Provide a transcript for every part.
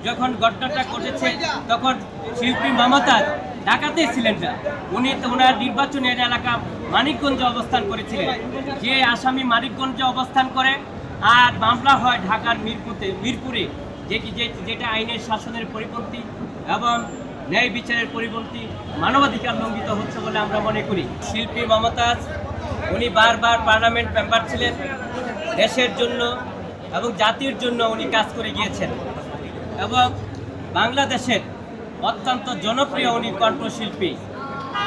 যখন ঘটনাটা ঘটেছে তখন শিল্পী মমতাজ ঢাকাতে ছিলেন না। উনি তো ওনার নির্বাচনের এলাকা মানিকগঞ্জে অবস্থান করেছিলেন। যে আসামি মানিকগঞ্জে অবস্থান করে আর মামলা হয় ঢাকার মিরপুরে, যেটা আইনের শাসনের পরিপন্থী এবং ন্যায় বিচারের পরিপন্থী, মানবাধিকার লঙ্ঘিত হচ্ছে বলে আমরা মনে করি। শিল্পী মমতাজ উনি বারবার পার্লামেন্ট মেম্বার ছিলেন, দেশের জন্য এবং জাতির জন্য উনি কাজ করে গিয়েছেন এবং বাংলাদেশের অত্যন্ত জনপ্রিয় উনি কণ্ঠশিল্পী।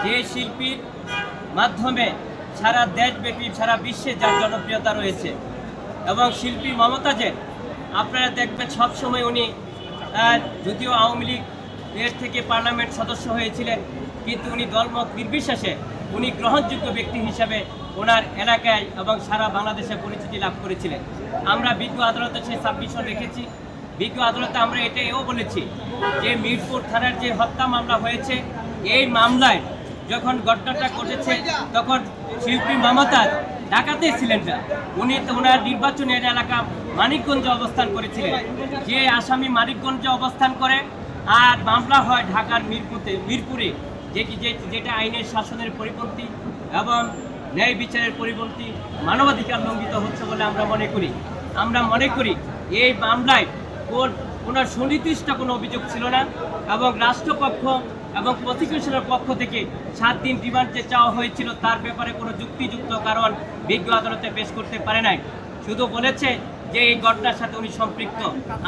যে শিল্পীর মাধ্যমে সারা দেশব্যাপী সারা বিশ্বে যার জনপ্রিয়তা রয়েছে। এবং শিল্পী মমতাজের আপনারা দেখবেন সবসময় উনি যদিও আওয়ামী লীগ এর থেকে পার্লামেন্ট সদস্য হয়েছিলেন, কিন্তু উনি দলমত নির্বিশেষে উনি গ্রহণযোগ্য ব্যক্তি হিসাবে ওনার এলাকায় এবং সারা বাংলাদেশে পরিচিতি লাভ করেছিলেন। আমরা বিজ্ঞ আদালতে সেই সাবমিশন রেখেছি। বিজ্ঞ আদালতে আমরা এটাও বলেছি যে মিরপুর থানার যে হত্যা মামলা হয়েছে, এই মামলায় যখন ঘটনাটা ঘটেছে তখন শিল্পী মমতাজ ঢাকাতে ছিলেন না। উনি তো ওনার নির্বাচনের এলাকা মানিকগঞ্জে অবস্থান করেছিলেন। যে আসামি মানিকগঞ্জে অবস্থান করে আর মামলা হয় ঢাকার মিরপুরে, যেটা আইনের শাসনের পরিপন্থী এবং ন্যায় বিচারের পরিপন্থী, মানবাধিকার লঙ্ঘিত হচ্ছে বলে আমরা মনে করি। আমরা মনে করি এই মামলায় ওনার সুনির্দিষ্ট কোনো অভিযোগ ছিল না এবং রাষ্ট্রপক্ষ এবং প্রসিকিউশনের পক্ষ থেকে 7 দিন রিমান্ড যে চাওয়া হয়েছিল তার ব্যাপারে কোনো যুক্তিযুক্ত কারণ বিজ্ঞ আদালতে পেশ করতে পারে নাই। শুধু বলেছে যে এই ঘটনার সাথে উনি সম্পৃক্ত।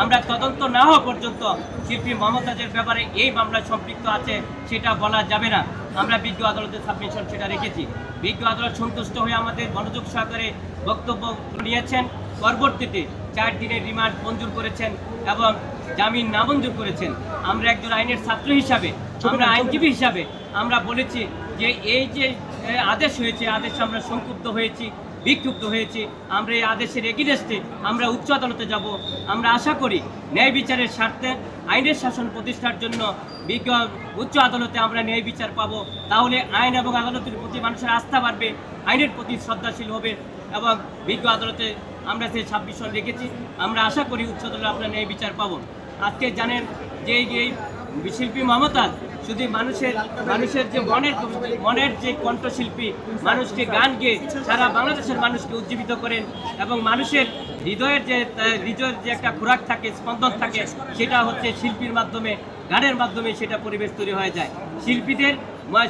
আমরা তদন্ত না হওয়া পর্যন্ত শিল্পী মমতাজের ব্যাপারে এই মামলায় সম্পৃক্ত আছে সেটা বলা যাবে না। আমরা বিজ্ঞ আদালতে সাবমিশন সেটা রেখেছি। বিজ্ঞ আদালত সন্তুষ্ট হয়ে আমাদের মনোযোগ সহকারে বক্তব্য নিয়েছেন। পরবর্তীতে 4 দিনের রিমান্ড মঞ্জুর করেছেন এবং জামিন নামঞ্জুর করেছেন। আমরা একজন আইনের ছাত্র হিসাবে, আমরা আইনজীবী হিসাবে আমরা বলেছি যে এই যে আদেশ হয়েছে, আদেশে আমরা সংক্ষুব্ধ হয়েছি, বিক্ষুব্ধ হয়েছি। আমরা এই আদেশের এগেইনস্টে আমরা উচ্চ আদালতে যাব। আমরা আশা করি ন্যায় বিচারের স্বার্থে আইনের শাসন প্রতিষ্ঠার জন্য উচ্চ আদালতে আমরা ন্যায় বিচার পাবো। তাহলে আইন এবং আদালতের প্রতি মানুষের আস্থা বাড়বে, আইনের প্রতি শ্রদ্ধাশীল হবে এবং বিজ্ঞ আদালতে আমরা সেই সাবমিশন রেখেছি। আমরা আশা করি উচ্চ আদালতে আমরা ন্যায় বিচার পাবো। আজকে জানেন যে এই শিল্পী মমতাজ শুধু মানুষের যে মনের যে কণ্ঠশিল্পী, মানুষকে গান গেয়ে সারা বাংলাদেশের মানুষকে উজ্জীবিত করেন এবং মানুষের হৃদয়ের যে একটা খোরাক থাকে, স্পন্দন থাকে, সেটা হচ্ছে শিল্পীর মাধ্যমে, গানের মাধ্যমে সেটা পরিবেশ তৈরি হয়ে যায়।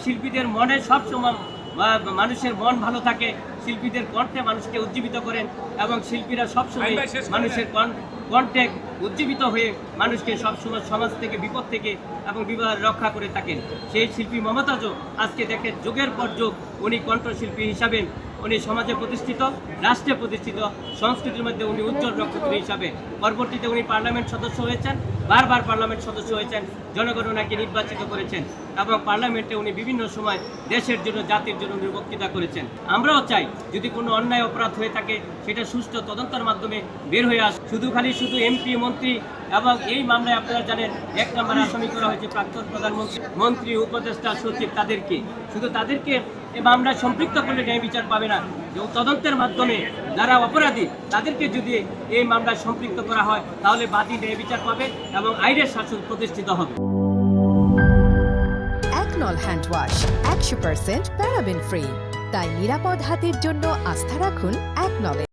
শিল্পীদের মনে সবসময় মানুষের মন ভালো থাকে, শিল্পীদের কণ্ঠে মানুষকে উজ্জীবিত করেন এবং শিল্পীরা সবসময় মানুষের কণ্ঠে উজ্জীবিত হয়ে মানুষকে সবসময় সমাজ থেকে, বিপদ থেকে এবং বিপদ রক্ষা করে থাকেন। সেই শিল্পী মমতাজও আজকে দেখেন যুগের পর যুগ উনি কণ্ঠশিল্পী হিসাবে উনি সমাজে প্রতিষ্ঠিত, রাষ্ট্রে প্রতিষ্ঠিত, সংস্কৃতির মধ্যে উনি উজ্জ্বল নক্ষত্র হিসাবে। পরবর্তীতে উনি পার্লামেন্ট সদস্য হয়েছেন, বারবার পার্লামেন্ট সদস্য হয়েছেন, জনগণ ওনাকে নির্বাচিত করেছেন এবং পার্লামেন্টে উনি বিভিন্ন সময় দেশের জন্য, জাতির জন্য উনি বক্তৃতা করেছেন। আমরাও চাই যদি কোনো অন্যায় অপরাধ হয়ে থাকে সেটা সুষ্ঠু তদন্তের মাধ্যমে বের হয়ে আসে। শুধু এমপি, মন্ত্রী এবং এই মামলায় আপনারা জানেন 1 নম্বর আসামি করা হয়েছে প্রাক্তন প্রধানমন্ত্রী, মন্ত্রী, উপদেষ্টা, সচিব, তাদেরকে এই মামলায় সম্পৃক্ত করলে ন্যায় বিচার পাবে না। তদন্তের মাধ্যমে যারা অপরাধী তাদেরকে যদি এই মামলায় সম্পৃক্ত করা হয় তাহলে বাদী ন্যায় বিচার পাবে এবং আইনের শাসন প্রতিষ্ঠিত হবে। একনল হ্যান্ড ওয়াশ 100% প্যারাবেন ফ্রি, তাই নিরাপদ হাতের জন্য আস্থা রাখুন একনলে।